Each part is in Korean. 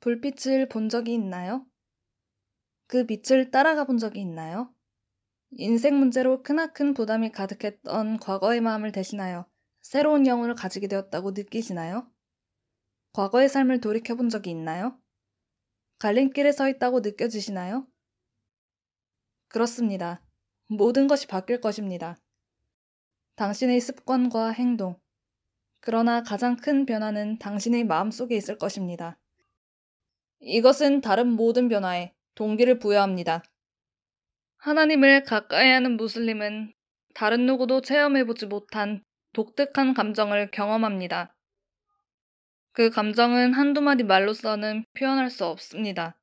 불빛을 본 적이 있나요? 그 빛을 따라가 본 적이 있나요? 인생 문제로 크나큰 부담이 가득했던 과거의 마음을 대신하여 새로운 영혼을 가지게 되었다고 느끼시나요? 과거의 삶을 돌이켜본 적이 있나요? 갈림길에 서 있다고 느껴지시나요? 그렇습니다. 모든 것이 바뀔 것입니다. 당신의 습관과 행동, 그러나 가장 큰 변화는 당신의 마음속에 있을 것입니다. 이것은 다른 모든 변화에 동기를 부여합니다. 하나님을 가까이 하는 무슬림은 다른 누구도 체험해보지 못한 독특한 감정을 경험합니다. 그 감정은 한두 마디 말로서는 표현할 수 없습니다.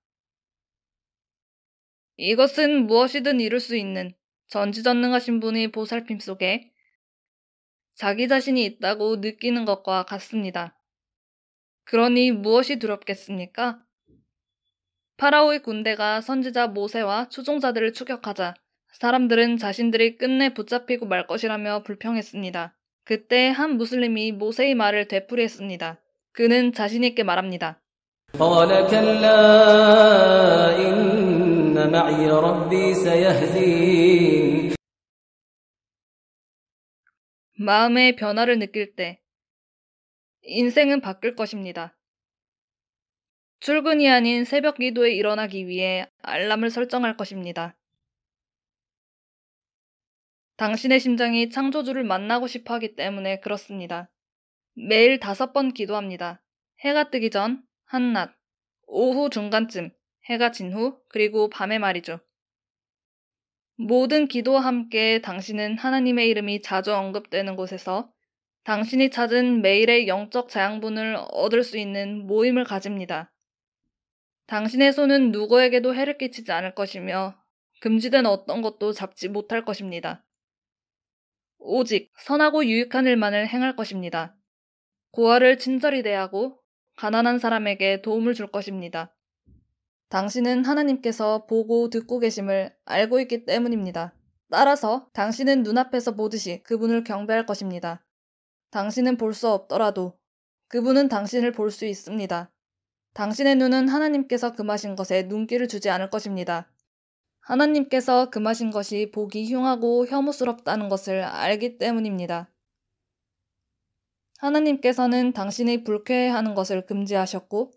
이것은 무엇이든 이룰 수 있는 전지전능하신 분의 보살핌 속에 자기 자신이 있다고 느끼는 것과 같습니다. 그러니 무엇이 두렵겠습니까? 파라오의 군대가 선지자 모세와 추종자들을 추격하자 사람들은 자신들이 끝내 붙잡히고 말 것이라며 불평했습니다. 그때 한 무슬림이 모세의 말을 되풀이했습니다. 그는 자신 있게 말합니다. قال كلا إن معي ربي سيهدين. 마음의 변화를 느낄 때 인생은 바뀔 것입니다. 출근이 아닌 새벽 기도에 일어나기 위해 알람을 설정할 것입니다. 당신의 심장이 창조주를 만나고 싶어 하기 때문에 그렇습니다. 매일 5번 기도합니다. 해가 뜨기 전, 한낮, 오후 중간쯤, 해가 진 후, 그리고 밤에 말이죠. 모든 기도와 함께 당신은 하나님의 이름이 자주 언급되는 곳에서 당신이 찾은 매일의 영적 자양분을 얻을 수 있는 모임을 가집니다. 당신의 손은 누구에게도 해를 끼치지 않을 것이며 금지된 어떤 것도 잡지 못할 것입니다. 오직 선하고 유익한 일만을 행할 것입니다. 고아를 친절히 대하고 가난한 사람에게 도움을 줄 것입니다. 당신은 하나님께서 보고 듣고 계심을 알고 있기 때문입니다. 따라서 당신은 눈앞에서 보듯이 그분을 경배할 것입니다. 당신은 볼 수 없더라도 그분은 당신을 볼 수 있습니다. 당신의 눈은 하나님께서 금하신 것에 눈길을 주지 않을 것입니다. 하나님께서 금하신 것이 보기 흉하고 혐오스럽다는 것을 알기 때문입니다. 하나님께서는 당신이 불쾌해하는 것을 금지하셨고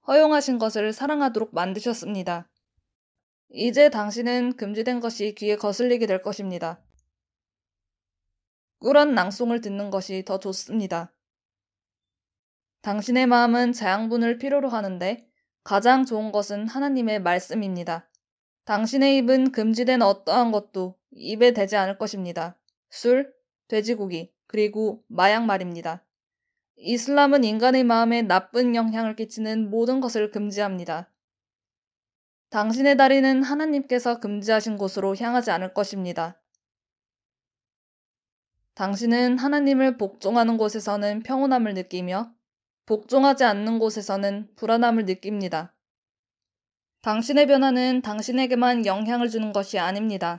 허용하신 것을 사랑하도록 만드셨습니다. 이제 당신은 금지된 것이 귀에 거슬리게 될 것입니다. 꿀한 낭송을 듣는 것이 더 좋습니다. 당신의 마음은 자양분을 필요로 하는데 가장 좋은 것은 하나님의 말씀입니다. 당신의 입은 금지된 어떠한 것도 입에 대지 않을 것입니다. 술, 돼지고기, 그리고 마약 말입니다. 이슬람은 인간의 마음에 나쁜 영향을 끼치는 모든 것을 금지합니다. 당신의 다리는 하나님께서 금지하신 곳으로 향하지 않을 것입니다. 당신은 하나님을 복종하는 곳에서는 평온함을 느끼며 복종하지 않는 곳에서는 불안함을 느낍니다. 당신의 변화는 당신에게만 영향을 주는 것이 아닙니다.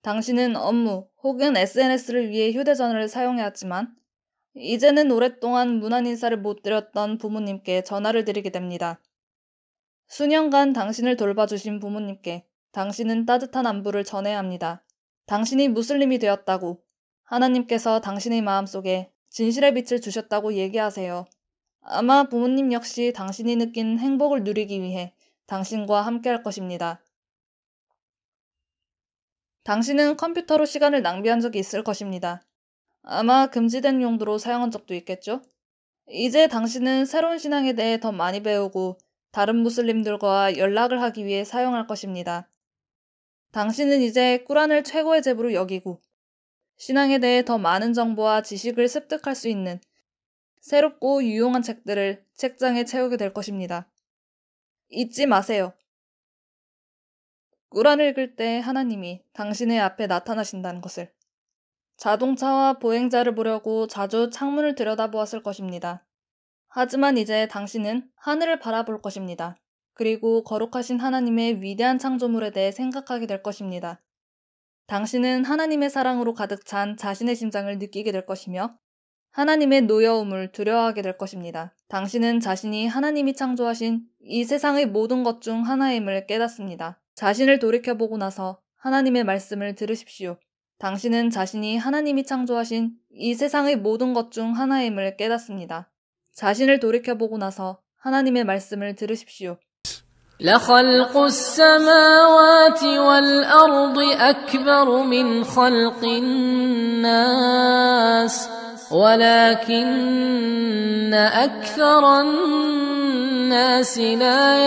당신은 업무 혹은 SNS를 위해 휴대전화를 사용해왔지만 이제는 오랫동안 문안 인사를 못 드렸던 부모님께 전화를 드리게 됩니다. 수년간 당신을 돌봐주신 부모님께 당신은 따뜻한 안부를 전해야 합니다. 당신이 무슬림이 되었다고 하나님께서 당신의 마음속에 진실의 빛을 주셨다고 얘기하세요. 아마 부모님 역시 당신이 느낀 행복을 누리기 위해 당신과 함께할 것입니다. 당신은 컴퓨터로 시간을 낭비한 적이 있을 것입니다. 아마 금지된 용도로 사용한 적도 있겠죠? 이제 당신은 새로운 신앙에 대해 더 많이 배우고 다른 무슬림들과 연락을 하기 위해 사용할 것입니다. 당신은 이제 꾸란을 최고의 제부로 여기고 신앙에 대해 더 많은 정보와 지식을 습득할 수 있는 새롭고 유용한 책들을 책장에 채우게 될 것입니다. 잊지 마세요. 꾸란을 읽을 때 하나님이 당신의 앞에 나타나신다는 것을. 자동차와 보행자를 보려고 자주 창문을 들여다보았을 것입니다. 하지만 이제 당신은 하늘을 바라볼 것입니다. 그리고 거룩하신 하나님의 위대한 창조물에 대해 생각하게 될 것입니다. 당신은 하나님의 사랑으로 가득 찬 자신의 심장을 느끼게 될 것이며 하나님의 노여움을 두려워하게 될 것입니다. 당신은 자신이 하나님이 창조하신 이 세상의 모든 것 중 하나임을 깨닫습니다. 자신을 돌이켜보고 나서 하나님의 말씀을 들으십시오. 당신은 자신이 하나님이 창조하신 이 세상의 모든 것 중 하나임을 깨닫습니다. 자신을 돌이켜보고 나서 하나님의 말씀을 들으십시오. لخلق السماوات والأرض أكبر من خلق الناس ولكن أكثر الناس لا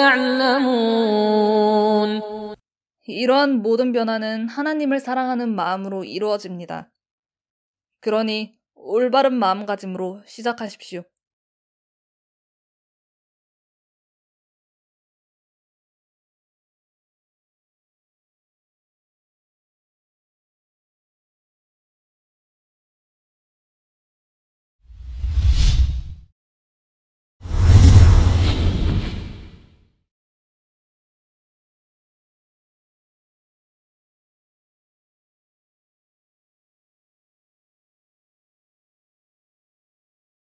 يعلمون. 이러한 모든 변화는 하나님을 사랑하는 마음으로 이루어집니다. 그러니 올바른 마음가짐으로 시작하십시오.